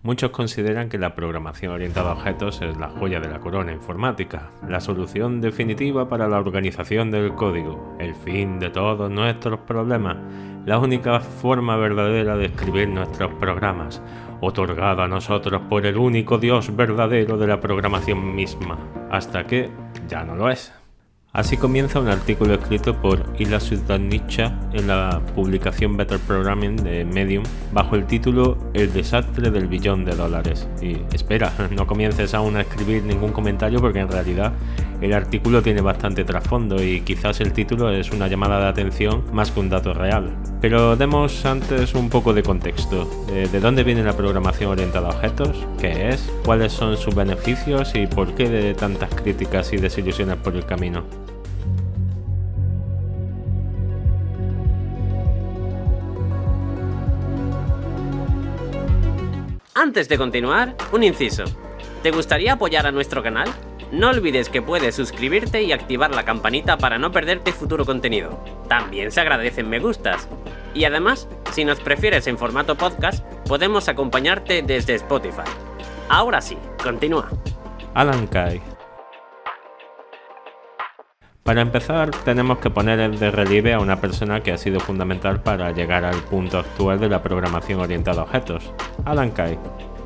Muchos consideran que la programación orientada a objetos es la joya de la corona informática, la solución definitiva para la organización del código, el fin de todos nuestros problemas, la única forma verdadera de escribir nuestros programas, otorgada a nosotros por el único Dios verdadero de la programación misma, hasta que ya no lo es. Así comienza un artículo escrito por Ilya Suzdalnytska en la publicación Better Programming de Medium bajo el título El desastre del billón de dólares. Y espera, no comiences aún a escribir ningún comentario porque en realidad el artículo tiene bastante trasfondo y quizás el título es una llamada de atención más que un dato real. Pero demos antes un poco de contexto. ¿De dónde viene la programación orientada a objetos? ¿Qué es? ¿Cuáles son sus beneficios? ¿Y por qué de tantas críticas y desilusiones por el camino? Antes de continuar, un inciso. ¿Te gustaría apoyar a nuestro canal? No olvides que puedes suscribirte y activar la campanita para no perderte futuro contenido. También se agradecen me gustas. Y además, si nos prefieres en formato podcast, podemos acompañarte desde Spotify. Ahora sí, continúa. Alan Kay. Para empezar, tenemos que poner de relieve a una persona que ha sido fundamental para llegar al punto actual de la programación orientada a objetos, Alan Kay.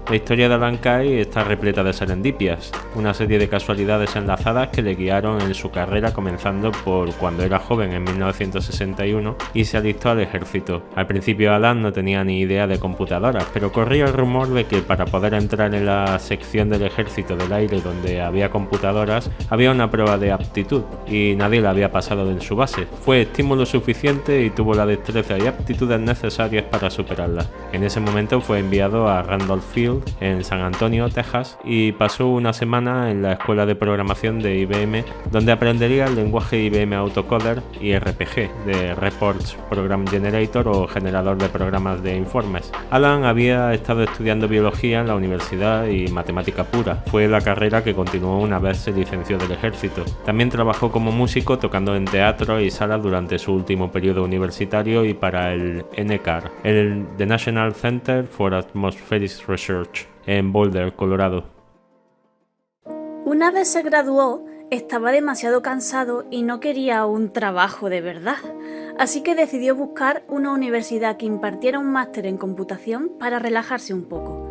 La historia de Alan Kay está repleta de serendipias, una serie de casualidades enlazadas que le guiaron en su carrera comenzando por cuando era joven en 1961 y se alistó al ejército. Al principio Alan no tenía ni idea de computadoras, pero corría el rumor de que para poder entrar en la sección del ejército del aire donde había computadoras, había una prueba de aptitud y nadie la había pasado en su base. Fue estímulo suficiente y tuvo la destreza y aptitudes necesarias para superarla. En ese momento fue enviado a Randolph Field en San Antonio, Texas, y pasó una semana en la escuela de programación de IBM, donde aprendería el lenguaje IBM Autocoder y RPG, de Reports Program Generator o generador de programas de informes. Alan había estado estudiando biología en la universidad y matemática pura. Fue la carrera que continuó una vez se licenció del ejército. También trabajó como músico tocando en teatro y salas durante su último periodo universitario y para el NCAR, el The National Center for Atmospheric Research, en Boulder, Colorado. Una vez se graduó, estaba demasiado cansado y no quería un trabajo de verdad, así que decidió buscar una universidad que impartiera un máster en computación para relajarse un poco.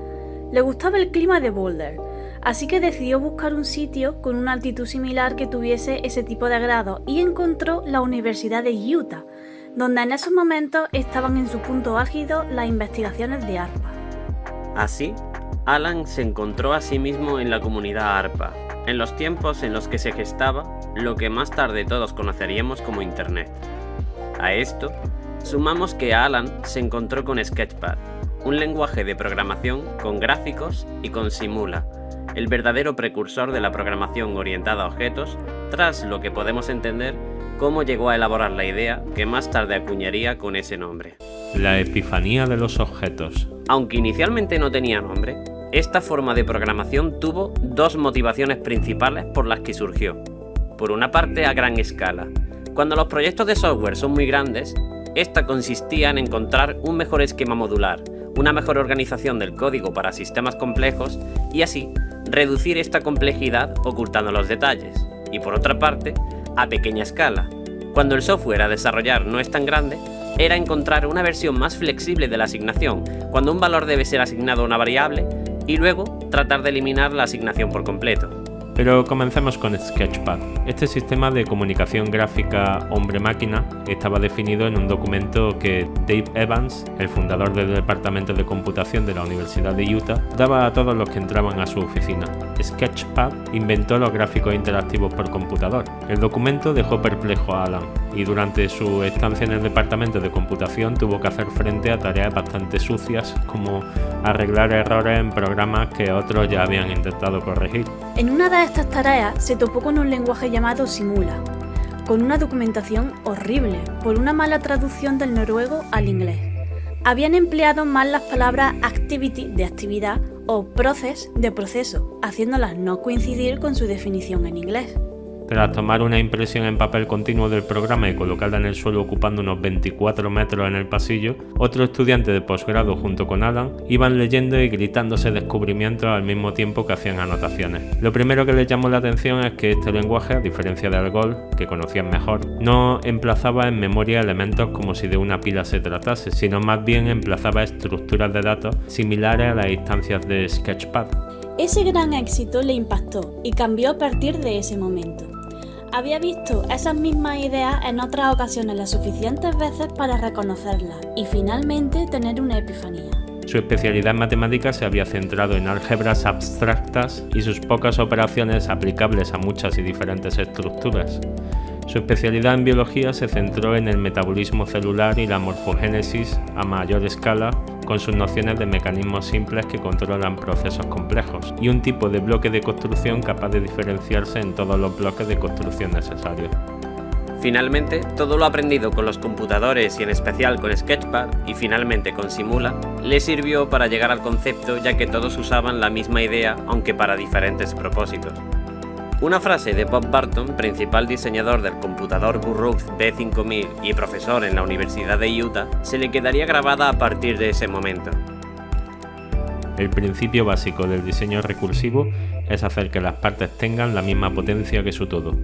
Le gustaba el clima de Boulder, así que decidió buscar un sitio con una altitud similar que tuviese ese tipo de grado y encontró la Universidad de Utah, donde en esos momentos estaban en su punto álgido las investigaciones de ARPA. Así, Alan se encontró a sí mismo en la comunidad ARPA, en los tiempos en los que se gestaba lo que más tarde todos conoceríamos como Internet. A esto, sumamos que Alan se encontró con Sketchpad, un lenguaje de programación con gráficos y con Simula, el verdadero precursor de la programación orientada a objetos, tras lo que podemos entender cómo llegó a elaborar la idea que más tarde acuñaría con ese nombre. La epifanía de los objetos. Aunque inicialmente no tenía nombre, esta forma de programación tuvo dos motivaciones principales por las que surgió. Por una parte, a gran escala. Cuando los proyectos de software son muy grandes, esta consistía en encontrar un mejor esquema modular, una mejor organización del código para sistemas complejos y así reducir esta complejidad ocultando los detalles. Y por otra parte, a pequeña escala. Cuando el software a desarrollar no es tan grande, era encontrar una versión más flexible de la asignación, cuando un valor debe ser asignado a una variable, y luego tratar de eliminar la asignación por completo. Pero comencemos con Sketchpad. Este sistema de comunicación gráfica hombre-máquina estaba definido en un documento que Dave Evans, el fundador del departamento de computación de la Universidad de Utah, daba a todos los que entraban a su oficina. Sketchpad inventó los gráficos interactivos por computador. El documento dejó perplejo a Alan y durante su estancia en el departamento de computación tuvo que hacer frente a tareas bastante sucias como arreglar errores en programas que otros ya habían intentado corregir. En una de estas tareas se topó con un lenguaje llamado Simula, con una documentación horrible por una mala traducción del noruego al inglés. Habían empleado mal las palabras activity de actividad o process de proceso, haciéndolas no coincidir con su definición en inglés. Tras tomar una impresión en papel continuo del programa y colocarla en el suelo ocupando unos 24 metros en el pasillo, otro estudiante de posgrado junto con Alan iban leyendo y gritándose descubrimientos al mismo tiempo que hacían anotaciones. Lo primero que les llamó la atención es que este lenguaje, a diferencia de Algol, que conocían mejor, no emplazaba en memoria elementos como si de una pila se tratase, sino más bien emplazaba estructuras de datos similares a las instancias de Sketchpad. Ese gran éxito le impactó y cambió a partir de ese momento. Había visto esas mismas ideas en otras ocasiones las suficientes veces para reconocerlas y finalmente tener una epifanía. Su especialidad en matemáticas se había centrado en álgebras abstractas y sus pocas operaciones aplicables a muchas y diferentes estructuras. Su especialidad en biología se centró en el metabolismo celular y la morfogénesis a mayor escala, con sus nociones de mecanismos simples que controlan procesos complejos, y un tipo de bloque de construcción capaz de diferenciarse en todos los bloques de construcción necesarios. Finalmente, todo lo aprendido con los computadores y en especial con Sketchpad y finalmente con Simula, le sirvió para llegar al concepto, ya que todos usaban la misma idea, aunque para diferentes propósitos. Una frase de Bob Barton, principal diseñador del computador Burroughs B5000 y profesor en la Universidad de Utah, se le quedaría grabada a partir de ese momento. El principio básico del diseño recursivo es hacer que las partes tengan la misma potencia que su todo.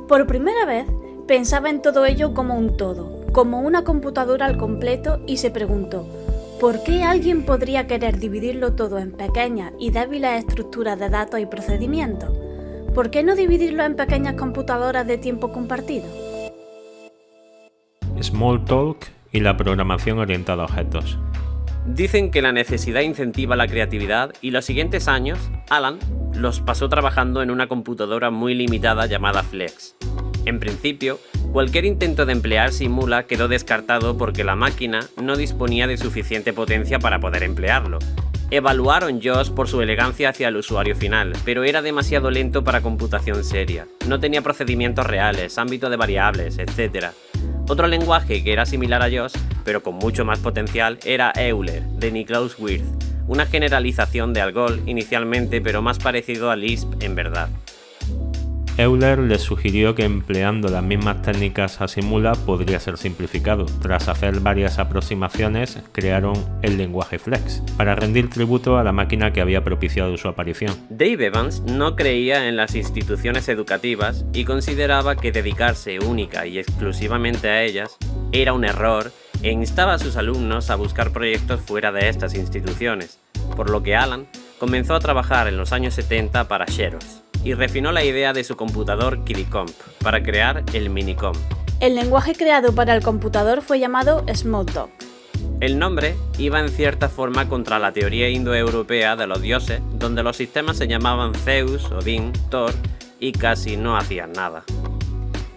Por primera vez, pensaba en todo ello como un todo, como una computadora al completo y se preguntó, ¿por qué alguien podría querer dividirlo todo en pequeñas y débiles estructuras de datos y procedimientos? ¿Por qué no dividirlo en pequeñas computadoras de tiempo compartido? Smalltalk y la programación orientada a objetos. Dicen que la necesidad incentiva la creatividad y los siguientes años, Alan los pasó trabajando en una computadora muy limitada llamada Flex. En principio, cualquier intento de emplear Simula quedó descartado porque la máquina no disponía de suficiente potencia para poder emplearlo. Evaluaron JOS por su elegancia hacia el usuario final, pero era demasiado lento para computación seria. No tenía procedimientos reales, ámbito de variables, etc. Otro lenguaje que era similar a JOS, pero con mucho más potencial, era Euler, de Niklaus Wirth, una generalización de Algol inicialmente, pero más parecido a Lisp en verdad. Euler les sugirió que empleando las mismas técnicas a Simula podría ser simplificado. Tras hacer varias aproximaciones, crearon el lenguaje Flex, para rendir tributo a la máquina que había propiciado su aparición. Dave Evans no creía en las instituciones educativas y consideraba que dedicarse única y exclusivamente a ellas era un error e instaba a sus alumnos a buscar proyectos fuera de estas instituciones, por lo que Alan comenzó a trabajar en los años 70 para Xerox y refinó la idea de su computador Kiddycomp para crear el Minicomp. El lenguaje creado para el computador fue llamado Smalltalk. El nombre iba en cierta forma contra la teoría indoeuropea de los dioses, donde los sistemas se llamaban Zeus, Odín, Thor y casi no hacían nada.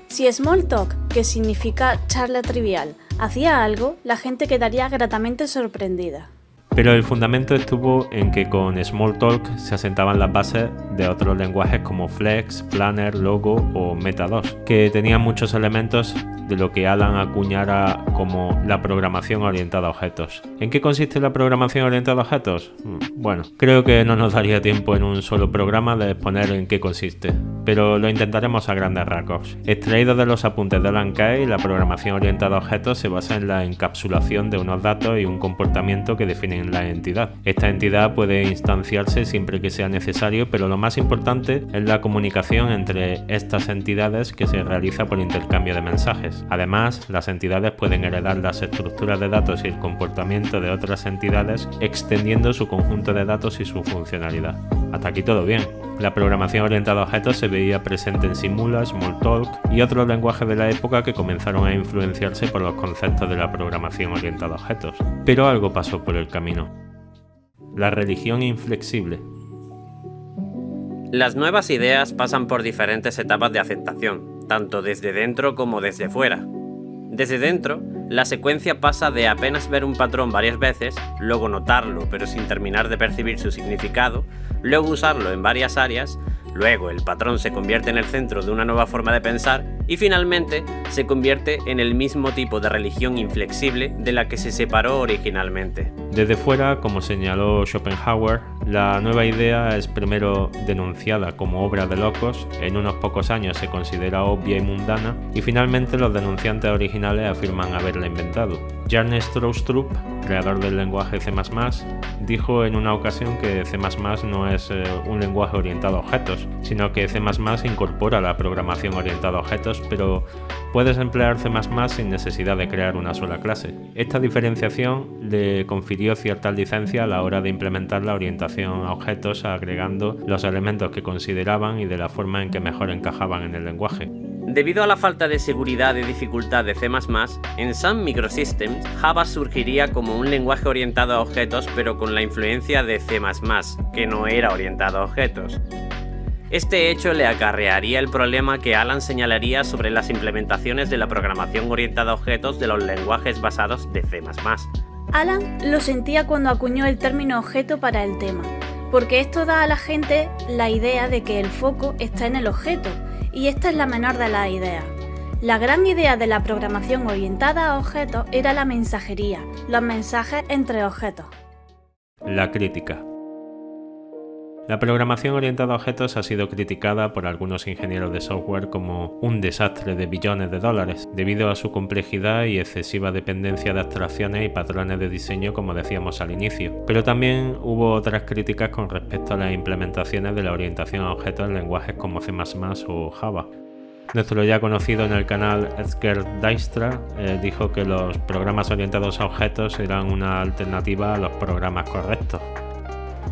Si Smalltalk, que significa charla trivial, hacía algo, la gente quedaría gratamente sorprendida. Pero el fundamento estuvo en que con Smalltalk se asentaban las bases de otros lenguajes como Flex, Planner, Logo o Meta2, que tenían muchos elementos de lo que Alan acuñara como la programación orientada a objetos. ¿En qué consiste la programación orientada a objetos? Bueno, creo que no nos daría tiempo en un solo programa de exponer en qué consiste, pero lo intentaremos a grandes rasgos. Extraído de los apuntes de Alan Kay, la programación orientada a objetos se basa en la encapsulación de unos datos y un comportamiento que definen la entidad. Esta entidad puede instanciarse siempre que sea necesario, pero lo más importante es la comunicación entre estas entidades que se realiza por intercambio de mensajes. Además, las entidades pueden heredar las estructuras de datos y el comportamiento de otras entidades, extendiendo su conjunto de datos y su funcionalidad. Hasta aquí todo bien. La programación orientada a objetos se veía presente en Simula, Smalltalk y otros lenguajes de la época que comenzaron a influenciarse por los conceptos de la programación orientada a objetos. Pero algo pasó por el camino. La religión inflexible. Las nuevas ideas pasan por diferentes etapas de aceptación, tanto desde dentro como desde fuera. Desde dentro, la secuencia pasa de apenas ver un patrón varias veces, luego notarlo pero sin terminar de percibir su significado, luego usarlo en varias áreas, luego el patrón se convierte en el centro de una nueva forma de pensar y finalmente se convierte en el mismo tipo de religión inflexible de la que se separó originalmente. Desde fuera, como señaló Schopenhauer, la nueva idea es primero denunciada como obra de locos, en unos pocos años se considera obvia y mundana, y finalmente los denunciantes originales afirman haberla inventado. Jan Stroustrup, creador del lenguaje C++, dijo en una ocasión que C++ no es un lenguaje orientado a objetos, sino que C++ incorpora la programación orientada a objetos, pero puedes emplear C++ sin necesidad de crear una sola clase. Esta diferenciación le confirió cierta licencia a la hora de implementar la orientación a objetos, agregando los elementos que consideraban y de la forma en que mejor encajaban en el lenguaje. Debido a la falta de seguridad y dificultad de C++, en Sun Microsystems, Java surgiría como un lenguaje orientado a objetos pero con la influencia de C++, que no era orientado a objetos. Este hecho le acarrearía el problema que Alan señalaría sobre las implementaciones de la programación orientada a objetos de los lenguajes basados de C++. Alan lo sentía cuando acuñó el término objeto para el tema, porque esto da a la gente la idea de que el foco está en el objeto, y esta es la menor de las ideas. La gran idea de la programación orientada a objetos era la mensajería, los mensajes entre objetos. La crítica. La programación orientada a objetos ha sido criticada por algunos ingenieros de software como un desastre de billones de dólares, debido a su complejidad y excesiva dependencia de abstracciones y patrones de diseño, como decíamos al inicio. Pero también hubo otras críticas con respecto a las implementaciones de la orientación a objetos en lenguajes como C++ o Java. Nuestro ya conocido en el canal Edgar Dijkstra dijo que los programas orientados a objetos eran una alternativa a los programas correctos.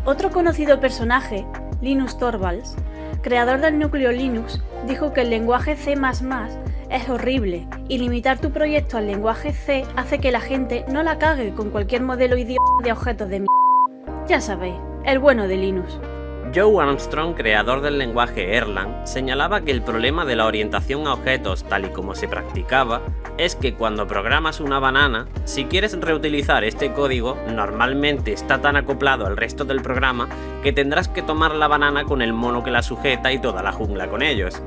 Otro conocido personaje, Linus Torvalds, creador del núcleo Linux, dijo que el lenguaje C++ es horrible y limitar tu proyecto al lenguaje C hace que la gente no la cague con cualquier modelo idiota de objetos de mierda. Ya sabéis, el bueno de Linux. Joe Armstrong, creador del lenguaje Erlang, señalaba que el problema de la orientación a objetos tal y como se practicaba es que cuando programas una banana, si quieres reutilizar este código, normalmente está tan acoplado al resto del programa que tendrás que tomar la banana con el mono que la sujeta y toda la jungla con ellos.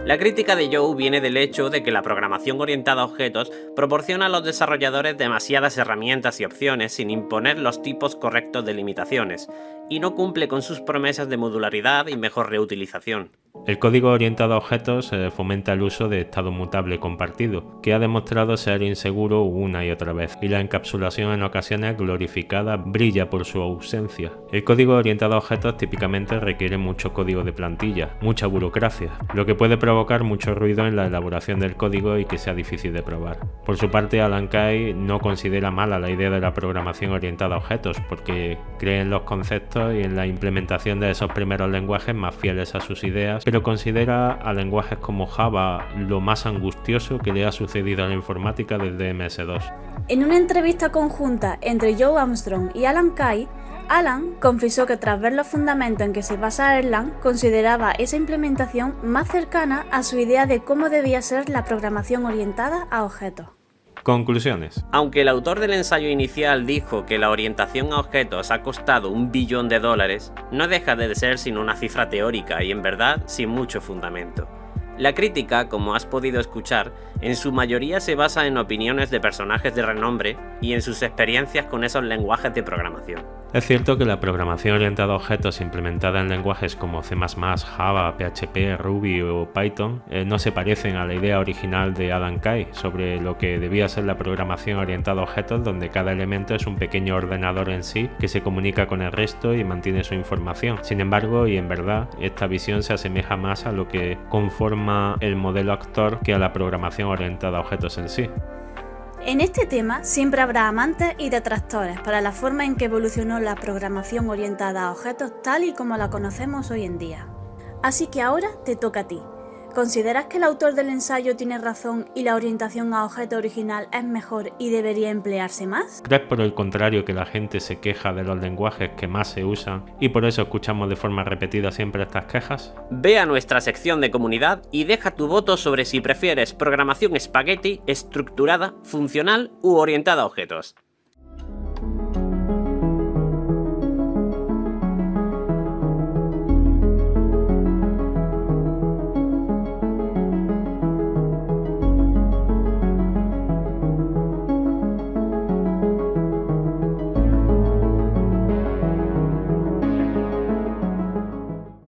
La crítica de Joe viene del hecho de que la programación orientada a objetos proporciona a los desarrolladores demasiadas herramientas y opciones sin imponer los tipos correctos de limitaciones, y no cumple con sus promesas de modularidad y mejor reutilización. El código orientado a objetos fomenta el uso de estado mutable compartido, que ha demostrado ser inseguro una y otra vez, y la encapsulación en ocasiones glorificada brilla por su ausencia. El código orientado a objetos típicamente requiere mucho código de plantilla, mucha burocracia, lo que puede provocar mucho ruido en la elaboración del código y que sea difícil de probar. Por su parte, Alan Kay no considera mala la idea de la programación orientada a objetos, porque cree en los conceptos y en la implementación de esos primeros lenguajes más fieles a sus ideas, pero considera a lenguajes como Java lo más angustioso que le ha sucedido a la informática desde MS2. En una entrevista conjunta entre Joe Armstrong y Alan Kay, Alan confesó que tras ver los fundamentos en que se basa Erlang, consideraba esa implementación más cercana a su idea de cómo debía ser la programación orientada a objetos. Conclusiones. Aunque el autor del ensayo inicial dijo que la orientación a objetos ha costado $1 billón, no deja de ser sino una cifra teórica y en verdad sin mucho fundamento. La crítica, como has podido escuchar, en su mayoría se basa en opiniones de personajes de renombre y en sus experiencias con esos lenguajes de programación. Es cierto que la programación orientada a objetos implementada en lenguajes como C++, Java, PHP, Ruby o Python no se parecen a la idea original de Alan Kay sobre lo que debía ser la programación orientada a objetos, donde cada elemento es un pequeño ordenador en sí que se comunica con el resto y mantiene su información. Sin embargo, y en verdad, esta visión se asemeja más a lo que conforma el modelo actor que a la programación orientada a objetos en sí. En este tema siempre habrá amantes y detractores para la forma en que evolucionó la programación orientada a objetos tal y como la conocemos hoy en día. Así que ahora te toca a ti. ¿Consideras que el autor del ensayo tiene razón y la orientación a objeto original es mejor y debería emplearse más? ¿Crees por el contrario que la gente se queja de los lenguajes que más se usan y por eso escuchamos de forma repetida siempre estas quejas? Ve a nuestra sección de comunidad y deja tu voto sobre si prefieres programación espagueti, estructurada, funcional u orientada a objetos.